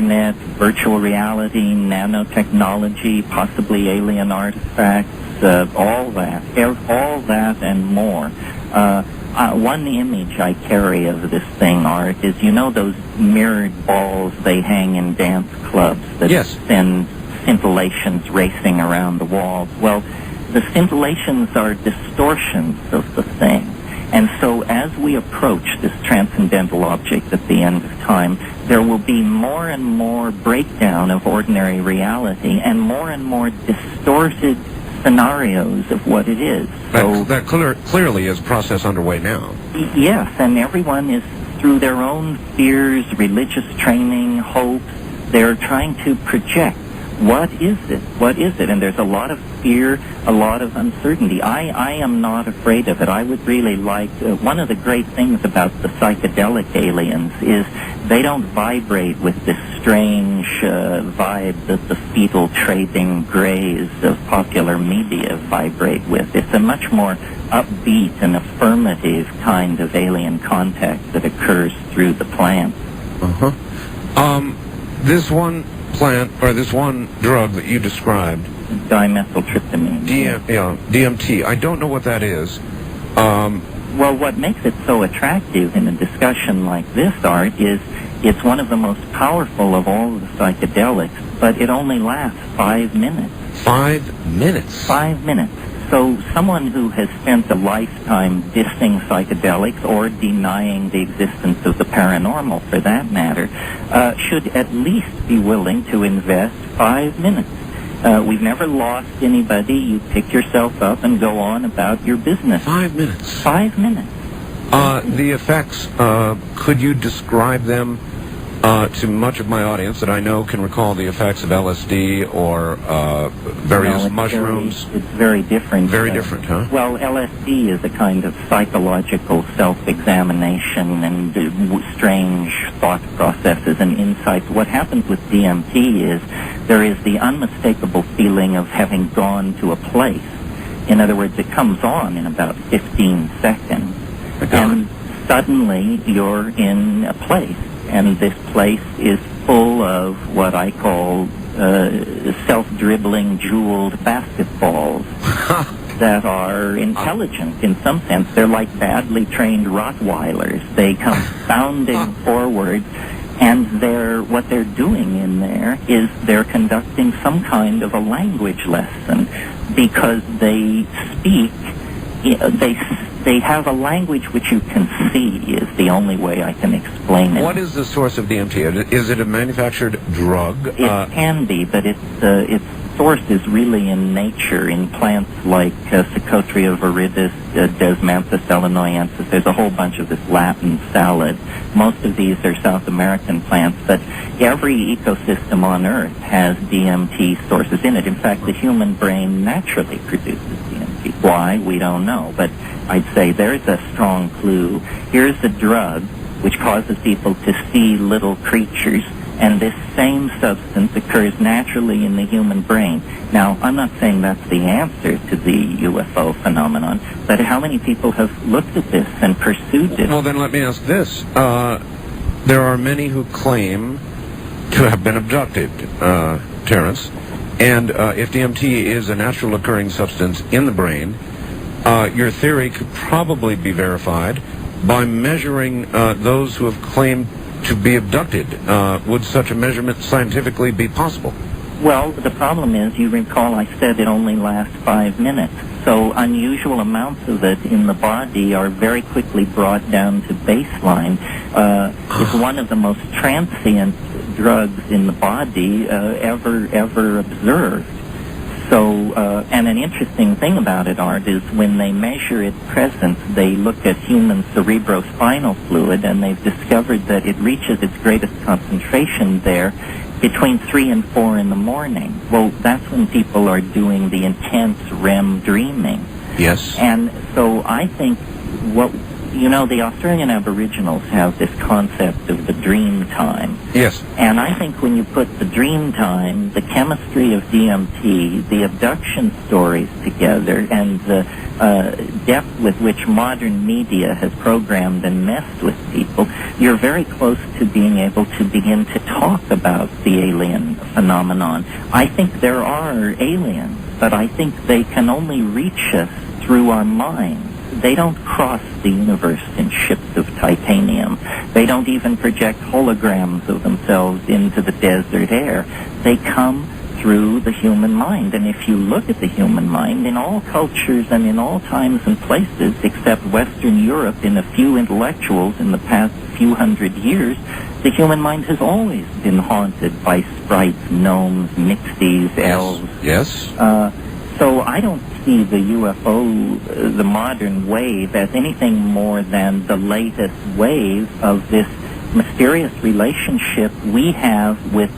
internet, virtual reality, nanotechnology, possibly alien artifacts, all that and more. One image I carry of this thing, Art, is those mirrored balls they hang in dance clubs that send scintillations racing around the walls. Well, the scintillations are distortions of the thing. And so as we approach this transcendental object at the end of time, there will be more and more breakdown of ordinary reality and more distorted scenarios of what it is. That clearly is a process underway now. Yes, and everyone is, through their own fears, religious training, hopes, they're trying to project. What is it? What is it? And there's a lot of fear, a lot of uncertainty. I am not afraid of it. I would really like, one of the great things about the psychedelic aliens is they don't vibrate with this strange vibe that the fetal trading grays of popular media vibrate with. It's a much more upbeat and affirmative kind of alien contact that occurs through the plant. This one plant, or this one drug that you described, dimethyltryptamine. DMT. I don't know what that is. Well, what makes it so attractive in a discussion like this, Art, is it's one of the most powerful of all the psychedelics, but it only lasts 5 minutes. 5 minutes? 5 minutes. So someone who has spent a lifetime dissing psychedelics or denying the existence of the paranormal, for that matter, should at least be willing to invest 5 minutes. We've never lost anybody. You pick yourself up and go on about your business. 5 minutes? 5 minutes. The effects, could you describe them to much of my audience that I know can recall the effects of LSD or various mushrooms? It's very different. Very different, huh? Well, LSD is a kind of psychological self-examination and strange thought processes and insights. What happens with DMT is there is the unmistakable feeling of having gone to a place. In other words, it comes on in about 15 seconds. And suddenly you're in a place. And this place is full of what I call self-dribbling, jeweled basketballs that are intelligent in some sense. They're like badly trained Rottweilers. They come bounding forward, and what they're doing in there is they're conducting some kind of a language lesson because they speak. They have a language which you can see is the only way I can explain it. What is the source of DMT? Is it a manufactured drug? It can be, but its source is really in nature, in plants like Psychotria viridis, Desmanthus illinoisensis. There's a whole bunch of this Latin salad. Most of these are South American plants, but every ecosystem on Earth has DMT sources in it. In fact, the human brain naturally produces DMT. Why? We don't know, but I'd say there's a strong clue. Here's a drug which causes people to see little creatures, and this same substance occurs naturally in the human brain. Now, I'm not saying that's the answer to the UFO phenomenon, but how many people have looked at this and pursued it? Well, then let me ask this. There are many who claim to have been abducted, Terence, and if DMT is a natural occurring substance in the brain, your theory could probably be verified by measuring those who have claimed to be abducted. Would such a measurement scientifically be possible? Well, the problem is, you recall I said it only lasts 5 minutes. So unusual amounts of it in the body are very quickly brought down to baseline. It's one of the most transient drugs in the body ever observed. So, and an interesting thing about it, Art, is when they measure its presence, they look at human cerebrospinal fluid, and they've discovered that it reaches its greatest concentration there between 3 and 4 in the morning. Well, that's when people are doing the intense REM dreaming. Yes. And so I think what You know, the Australian Aboriginals have this concept of the dream time. Yes. And I think when you put the dream time, the chemistry of DMT, the abduction stories together, and the depth with which modern media has programmed and messed with people, you're very close to being able to begin to talk about the alien phenomenon. I think there are aliens, but I think they can only reach us through our minds. They don't cross the universe in ships of titanium. They don't even project holograms of themselves into the desert air. They come through the human mind. And if you look at the human mind, in all cultures and in all times and places, except Western Europe and a few intellectuals in the past few hundred years, the human mind has always been haunted by sprites, gnomes, nixies, elves. Yes. So I don't see the UFO, the modern wave, as anything more than the latest wave of this mysterious relationship we have with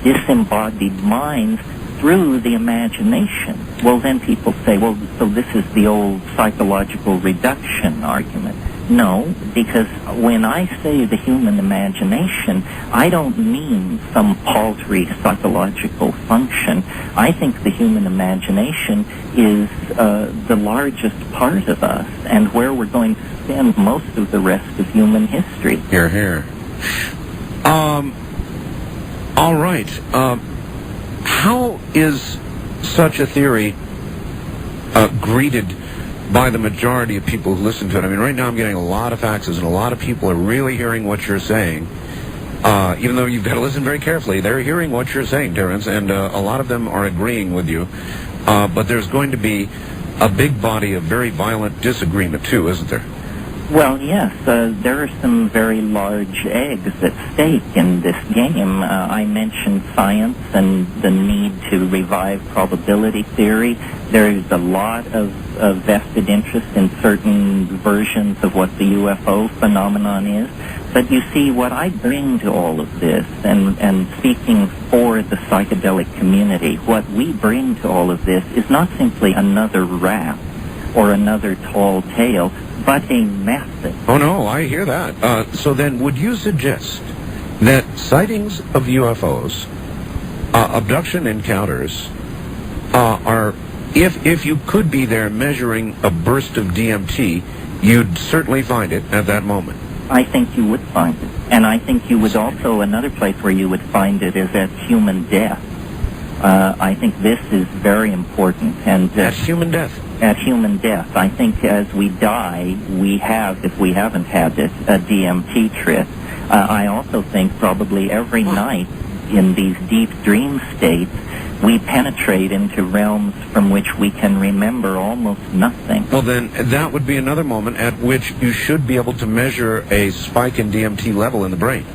disembodied minds through the imagination. Well, then people say, well, so this is the old psychological reduction argument. No, because when I say the human imagination, I don't mean some paltry psychological function. I think the human imagination is the largest part of us and where we're going to spend most of the rest of human history. Hear, hear. All right. How is such a theory greeted by the majority of people who listen to it? I mean, right now I'm getting a lot of faxes, and a lot of people are really hearing what you're saying. Even though you've got to listen very carefully, they're hearing what you're saying, Terence, and a lot of them are agreeing with you. But there's going to be a big body of very violent disagreement, too, isn't there? Well, yes, there are some very large eggs at stake in this game. I mentioned science and the need to revive probability theory. There's a lot of vested interest in certain versions of what the UFO phenomenon is. But you see, what I bring to all of this, and speaking for the psychedelic community, what we bring to all of this is not simply another rap or another tall tale, but a method. Oh, no, I hear that. So then would you suggest that sightings of UFOs, abduction encounters, are, if you could be there measuring a burst of DMT, you'd certainly find it at that moment? I think you would find it. And I think you would also, another place where you would find it is at human death. I think this is very important. And at human death? At human death. I think as we die, we have, if we haven't had it, a DMT trip. I also think probably every night in these deep dream states, we penetrate into realms from which we can remember almost nothing. Well, then, that would be another moment at which you should be able to measure a spike in DMT level in the brain.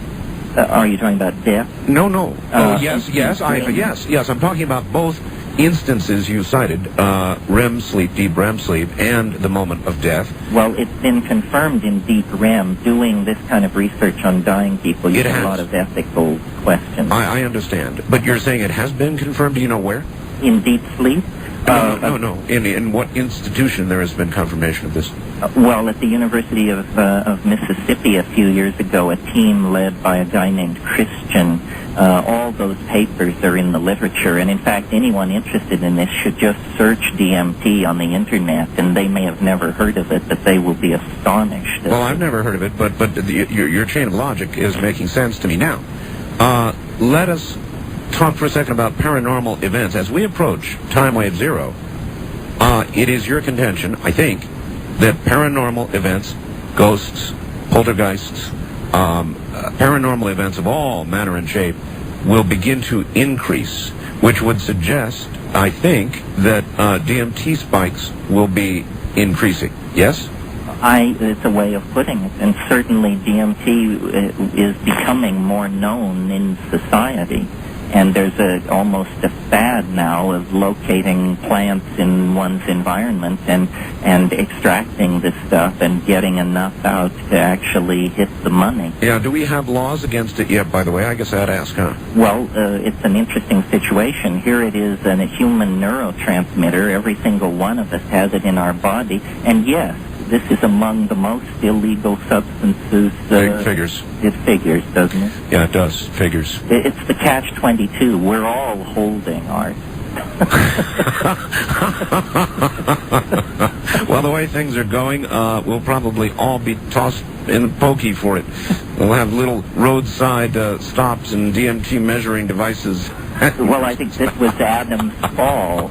Are you talking about death? No. Yes. I'm talking about both instances you cited, REM sleep, deep REM sleep, and the moment of death. Well, it's been confirmed in deep REM. Doing this kind of research on dying people, you have a lot of ethical questions. I understand. But you're saying it has been confirmed? Do you know where? In deep sleep? No. In what institution there has been confirmation of this? Well, at the University of Mississippi a few years ago, a team led by a guy named Christian, all those papers are in the literature, and in fact, anyone interested in this should just search DMT on the internet, and they may have never heard of it, but they will be astonished. Well, I've never heard of it, but your chain of logic is making sense to me now. Let us talk for a second about paranormal events. As we approach time wave zero, it is your contention, I think, that paranormal events, ghosts, poltergeists, paranormal events of all manner and shape will begin to increase, which would suggest, I think, that DMT spikes will be increasing. Yes? It's a way of putting it, and certainly DMT is becoming more known in society. And there's almost a fad now of locating plants in one's environment and extracting this stuff and getting enough out to actually hit the money. Yeah, do we have laws against it yet, by the way? I guess I'd ask, huh? Well, it's an interesting situation. Here it is, a human neurotransmitter. Every single one of us has it in our body. And yes, this is among the most illegal substances. It figures. It figures, doesn't it? Yeah, it does. Figures. It's the catch-22. We're all holding ours. Well, the way things are going, we'll probably all be tossed in the pokey for it. We'll have little roadside stops and DMT measuring devices. Well, I think this was Adam's fall.